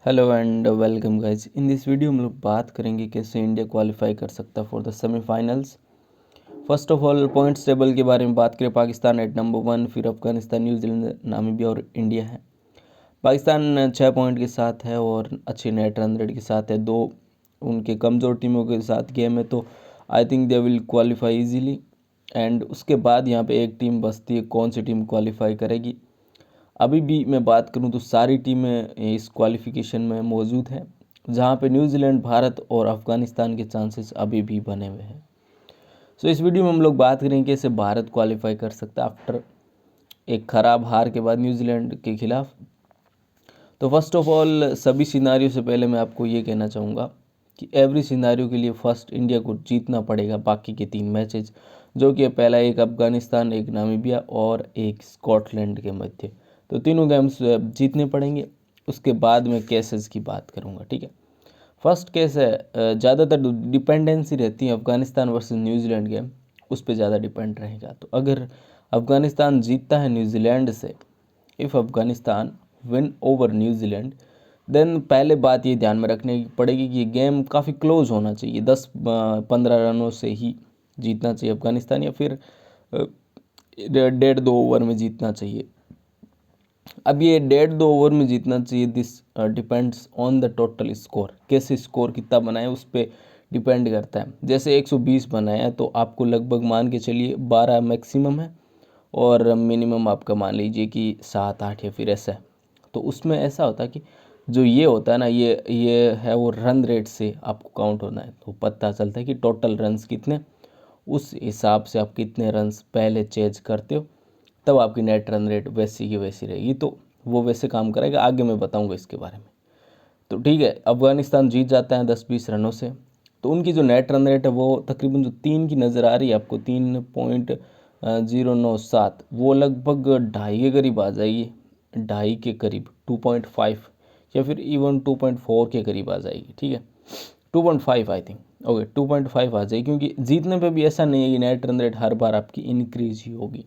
Hello and welcome guys. In this video हम लोग बात करेंगे कैसे इंडिया क्वालिफाई कर सकता है for the semifinals. First of all points table के बारे में बात करें, पाकिस्तान एट नंबर 1, फिर अफगानिस्तान, न्यूजीलैंड, नामीबिया और इंडिया है। पाकिस्तान 6 पॉइंट के साथ है और अच्छे नेट रन रेट के साथ है। दो उनके कमज़ोर टीमों के साथ गेम है, तो I think they will qualify easily. And उसके बाद यहाँ पे एक टीम बचती है, कौन सी टीम क्वालिफाई करेगी। अभी भी मैं बात करूं तो सारी टीमें इस क्वालिफिकेशन में मौजूद हैं, जहां पे न्यूजीलैंड, भारत और अफगानिस्तान के चांसेस अभी भी बने हुए हैं। सो इस वीडियो में हम लोग बात करेंगे कैसे भारत क्वालिफाई कर सकता है आफ्टर एक ख़राब हार के बाद न्यूजीलैंड के खिलाफ। तो फर्स्ट ऑफ ऑल सभी सिनारियों से पहले मैं आपको ये कहना चाहूँगा कि एवरी सिनारियो के लिए फर्स्ट इंडिया को जीतना पड़ेगा बाकी के 3 मैचेज, जो कि पहला एक अफगानिस्तान, एक नामीबिया और एक स्कॉटलैंड के मध्य। तो तीनों गेम्स जीतने पड़ेंगे। उसके बाद मैं केसेस की बात करूँगा, ठीक है। फर्स्ट केस है, ज़्यादातर डिपेंडेंसी रहती है अफगानिस्तान वर्सेस न्यूजीलैंड गेम, उस पर ज़्यादा डिपेंड रहेगा। तो अगर अफगानिस्तान जीतता है न्यूजीलैंड से, if Afghanistan win over New Zealand, then पहले बात ये ध्यान में रखने की पड़ेगी कि ये गेम काफ़ी क्लोज होना चाहिए। 10-15 रनों से ही जीतना चाहिए अफगानिस्तान, या फिर 1.5-2 ओवर में जीतना चाहिए। अब ये 1.5-2 ओवर में जीतना चाहिए, this depends on the total score. कैसे स्कोर कितना बनाए उस पर डिपेंड करता है। जैसे 120 बनाया है तो आपको लगभग मान के चलिए 12 मैक्सिमम है और मिनिमम आपका मान लीजिए कि 7-8 या फिर ऐसा है। तो उसमें ऐसा होता है कि जो ये होता है ना, ये है वो रन रेट से आपको काउंट होना है। तो पता चलता है कि टोटल रन्स कितने, उस हिसाब से आप कितने रन्स पहले चेज करते हो, तब आपकी नेट रन रेट वैसी की वैसी रहेगी। तो वो वैसे काम करेगा, आगे मैं बताऊंगा इसके बारे में। तो ठीक है, अफगानिस्तान जीत जाता है 10-20 रनों से। तो उनकी जो नेट रन रेट है वो तकरीबन जो 3 की नज़र आ रही है आपको, 3.097, वो लगभग 2.5 के करीब आ जाएगी। 2.5 के करीब 2.5 या फिर इवन 2.4 के करीब आ जाएगी, ठीक है। 2.5 आई थिंक, ओके 2.5 आ जाएगी, क्योंकि जीतने पे भी ऐसा नहीं है कि नेट रन रेट हर बार आपकी इंक्रीज ही होगी।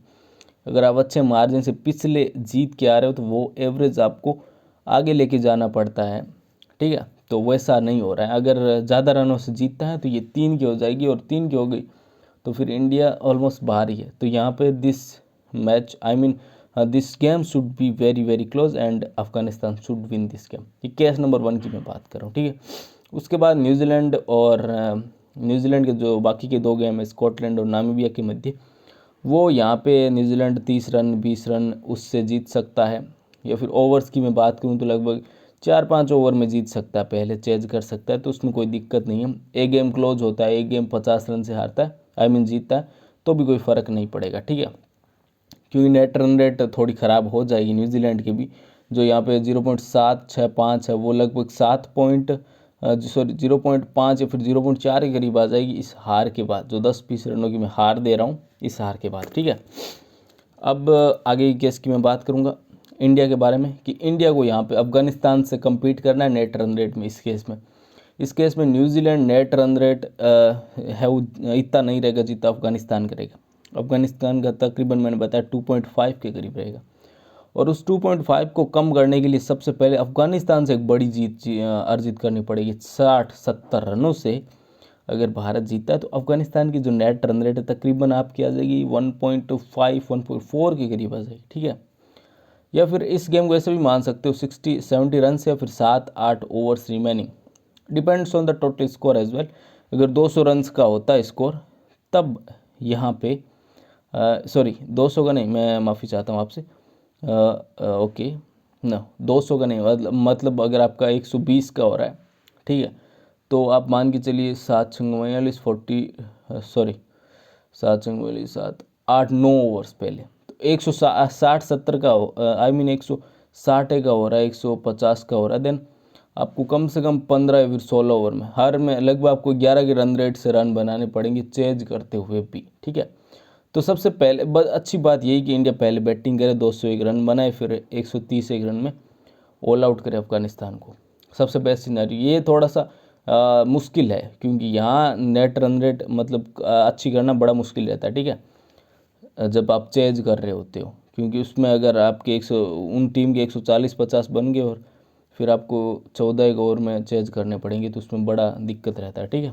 अगर आप अच्छे मार्जिन से पिछले जीत के आ रहे हो तो वो एवरेज आपको आगे लेके जाना पड़ता है, ठीक है। तो वैसा नहीं हो रहा है। अगर ज़्यादा रनों से जीतता है तो ये 3 की हो जाएगी, और 3 की हो गई तो फिर इंडिया ऑलमोस्ट बाहर ही है। तो यहाँ पे this match, I mean this game should be very very close and Afghanistan should win this game. ये केस नंबर 1 की मैं बात कर रहा हूँ, ठीक है। उसके बाद न्यूजीलैंड और न्यूजीलैंड के जो बाकी के 2 गेम है, स्कॉटलैंड और नामीबिया के मध्य, वो यहाँ पे न्यूजीलैंड 30 रन 20 रन उससे जीत सकता है। या फिर ओवर्स की मैं बात करूँ तो लगभग 4-5 ओवर में जीत सकता है, पहले चेज कर सकता है। तो उसमें कोई दिक्कत नहीं है। एक गेम क्लोज होता है, एक गेम 50 रन से हारता है, आई मीन जीतता है, तो भी कोई फ़र्क नहीं पड़ेगा, ठीक है। क्योंकि नेट रन रेट थोड़ी ख़राब हो जाएगी न्यूजीलैंड की भी। जो यहाँ पे 0.765 है, वो लगभग 0.5 या फिर 0.4 के करीब आ जाएगी इस हार के बाद, जो 10-20 रनों की मैं हार दे रहा हूँ इस हार के बाद, ठीक है। अब आगे की केस की मैं बात करूँगा इंडिया के बारे में, कि इंडिया को यहाँ पे अफगानिस्तान से कम्पीट करना है नेट रन रेट में। इस केस में न्यूजीलैंड नेट रन रेट है वो इतना नहीं रहेगा जितना अफगानिस्तान करेगा। अफगानिस्तान का तकरीबन मैंने बताया 2.5 के करीब रहेगा, और उस 2.5 को कम करने के लिए सबसे पहले अफगानिस्तान से एक बड़ी जीत अर्जित करनी पड़ेगी। 60-70 रनों से अगर भारत जीता है तो अफगानिस्तान की जो नेट रन रेट है तकरीबन आपकी आ जाएगी 1.5-1.4 के करीब आ जाएगी, ठीक है। या फिर इस गेम को ऐसे भी मान सकते हो 60-70 रन से, या फिर 7-8 overs remaining, depends on the total score as well. अगर 200 रन का होता है स्कोर, तब यहाँ पे सॉरी 200 का नहीं, मैं माफ़ी चाहता हूँ आपसे, ओके ना 200 का नहीं, मतलब अगर आपका 120 का हो रहा है, ठीक है, तो आप मान के चलिए 7-6-42 40, सॉरी 7-6-42 7-8-9 ओवर्स पहले, तो 160-70 का हो, आई मीन 160 का हो रहा है, 150 का हो रहा है, देन आपको कम से कम 15 या फिर 16 ओवर में हर में लगभग आपको 11 के रन रेट से रन बनाने पड़ेंगे चेज करते हुए भी, ठीक है। तो सबसे पहले अच्छी बात यही कि इंडिया पहले बैटिंग करे, 201 रन बनाए, फिर 131 रन में ऑल आउट करे अफगानिस्तान को। सबसे बेस्ट सिनेरियो ये थोड़ा सा मुश्किल है, क्योंकि यहाँ नेट रन रेट मतलब अच्छी करना बड़ा मुश्किल रहता है, ठीक है, जब आप चेज कर रहे होते हो। क्योंकि उसमें अगर आपके 100 उन टीम के 140-50 बन गए और फिर आपको 14 ओवर में चेज करने पड़ेंगे, तो उसमें बड़ा दिक्कत रहता है, ठीक है।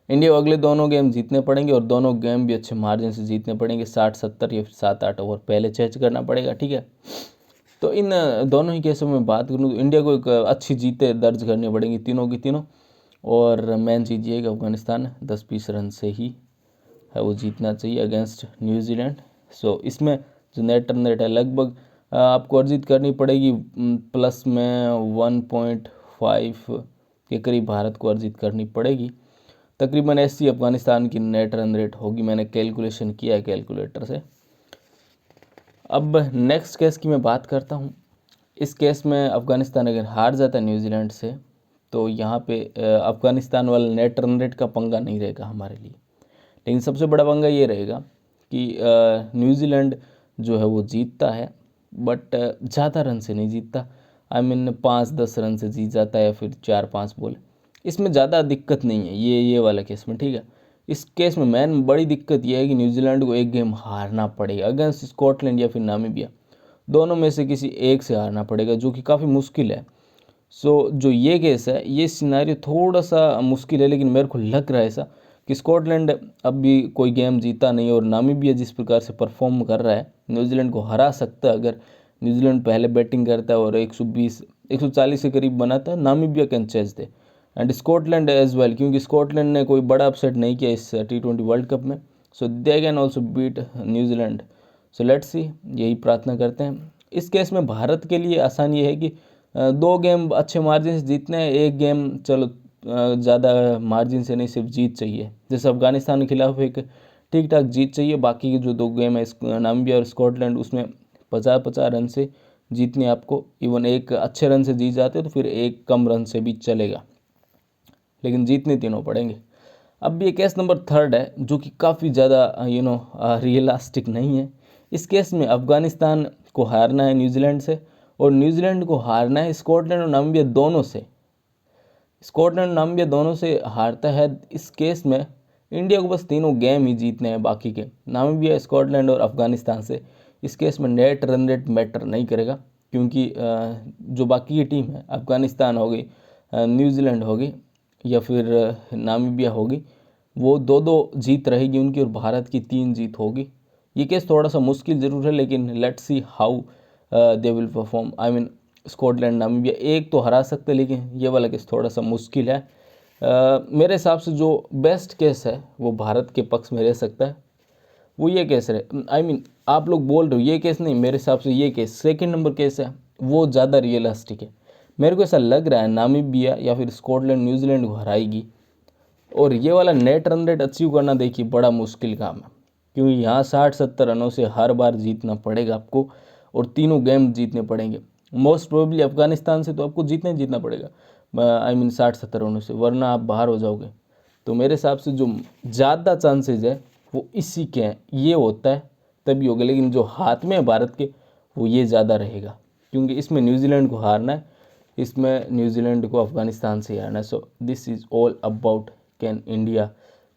इंडिया को अगले दोनों गेम जीतने पड़ेंगे और दोनों गेम भी अच्छे मार्जिन से जीतने पड़ेंगे, 60-70 या फिर 7-8 ओवर पहले चेज करना पड़ेगा, ठीक है। तो इन दोनों ही केसों में बात करूँ तो इंडिया को एक अच्छी जीतें दर्ज करनी पड़ेंगी तीनों की तीनों, और मेन चीज़ ये है कि अफगानिस्तान 10-20 रन से ही है वो जीतना चाहिए अगेंस्ट न्यूजीलैंड। सो इसमें जो नेट रन रेट है लगभग आपको अर्जित करनी पड़ेगी प्लस में 1.5 के करीब भारत को अर्जित करनी पड़ेगी। तकरीबन ऐसी अफगानिस्तान की नेट रन रेट होगी, मैंने कैलकुलेशन किया है कैलकुलेटर से। अब नेक्स्ट केस की मैं बात करता हूँ। इस केस में अफगानिस्तान अगर हार जाता है न्यूजीलैंड से, तो यहाँ पे अफगानिस्तान वाला नेट रन रेट का पंगा नहीं रहेगा हमारे लिए, लेकिन सबसे बड़ा पंगा ये रहेगा कि न्यूजीलैंड जो है वो जीतता है, बट ज़्यादा रन से नहीं जीतता। आई मीन 5-10 रन से जीत जाता है, फिर 4-5 बॉल, इसमें ज़्यादा दिक्कत नहीं है ये वाला केस में, ठीक है। इस केस में मैन बड़ी दिक्कत यह है कि न्यूजीलैंड को एक गेम हारना पड़ेगा अगेंस्ट स्कॉटलैंड या फिर नामीबिया, दोनों में से किसी एक से हारना पड़ेगा, जो कि काफ़ी मुश्किल है। सो जो ये केस है, ये सिनारियो थोड़ा सा मुश्किल है, लेकिन मेरे को लग रहा है ऐसा कि स्कॉटलैंड अब भी कोई गेम जीता नहीं, और नामीबिया जिस प्रकार से परफॉर्म कर रहा है न्यूजीलैंड को हरा सकता है। अगर न्यूजीलैंड पहले बैटिंग करता है और 120-140 के करीब बनाता है, Namibia can chase the and Scotland as well, क्योंकि स्कॉटलैंड ने कोई बड़ा अपसेट नहीं किया इस T20 वर्ल्ड कप में। सो they can also beat New Zealand. So let's see, यही प्रार्थना करते हैं। इस केस में भारत के लिए आसान ये है कि 2 गेम अच्छे मार्जिन से जीतने हैं, एक गेम चलो ज़्यादा मार्जिन से नहीं, सिर्फ जीत चाहिए। जैसे अफगानिस्तान के खिलाफ एक ठीक ठाक जीत चाहिए, बाकी के जो 2 गेम है नामीबिया और स्कॉटलैंड, उसमें 50-50 रन से जीतने आपको। इवन एक अच्छे रन से जीत जाते तो फिर एक कम रन से भी चलेगा, लेकिन जीतने तीनों पड़ेंगे। अब ये केस नंबर 3 है, जो कि काफ़ी ज़्यादा रियलिस्टिक नहीं है। इस केस में अफगानिस्तान को हारना है न्यूजीलैंड से, और न्यूजीलैंड को हारना है स्कॉटलैंड और नामीबिया दोनों से। स्कॉटलैंड और नामीबिया दोनों से हारता है, इस केस में इंडिया को बस तीनों गेम ही जीतने हैं, बाकी के नामीबिया, स्कॉटलैंड और अफगानिस्तान से। इस केस में नेट रन रेट मैटर नहीं करेगा, क्योंकि जो बाकी की टीम है, अफगानिस्तान हो गई, न्यूजीलैंड हो गई या फिर नामीबिया होगी, वो 2-2 जीत रहेगी उनकी, और भारत की 3 जीत होगी। ये केस थोड़ा सा मुश्किल ज़रूर है, लेकिन let's see how they will perform. I mean Scotland Namibia एक तो हरा सकते हैं, लेकिन ये वाला केस थोड़ा सा मुश्किल है। मेरे हिसाब से जो बेस्ट केस है वो भारत के पक्ष में रह सकता है, वो ये केस रहे। आई मीन आप लोग बोल रहे हो ये केस नहीं, मेरे हिसाब से ये केस 2nd नंबर केस है, वो ज़्यादा रियलिस्टिक है। मेरे को ऐसा लग रहा है नामीबिया या फिर स्कॉटलैंड न्यूजीलैंड को हराएगी, और ये वाला नेट रन रेट अचीव करना देखिए बड़ा मुश्किल काम है, क्योंकि यहाँ 60-70 रनों से हर बार जीतना पड़ेगा आपको, और तीनों गेम जीतने पड़ेंगे। मोस्ट प्रोबेबली अफगानिस्तान से तो आपको जीतना पड़ेगा, आई मीन 60-70 रनों से, वरना आप बाहर हो जाओगे। तो मेरे हिसाब से जो ज़्यादा चांसेज है वो इसी के हैं, ये होता है तभी होगा, लेकिन जो हाथ में है भारत के वो ये ज़्यादा रहेगा, क्योंकि इसमें न्यूजीलैंड को हारना है, इसमें न्यूजीलैंड को अफगानिस्तान से हारना है। So this is all about can India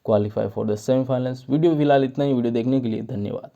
qualify for the semifinals. Video फिलहाल इतना ही। वीडियो देखने के लिए धन्यवाद।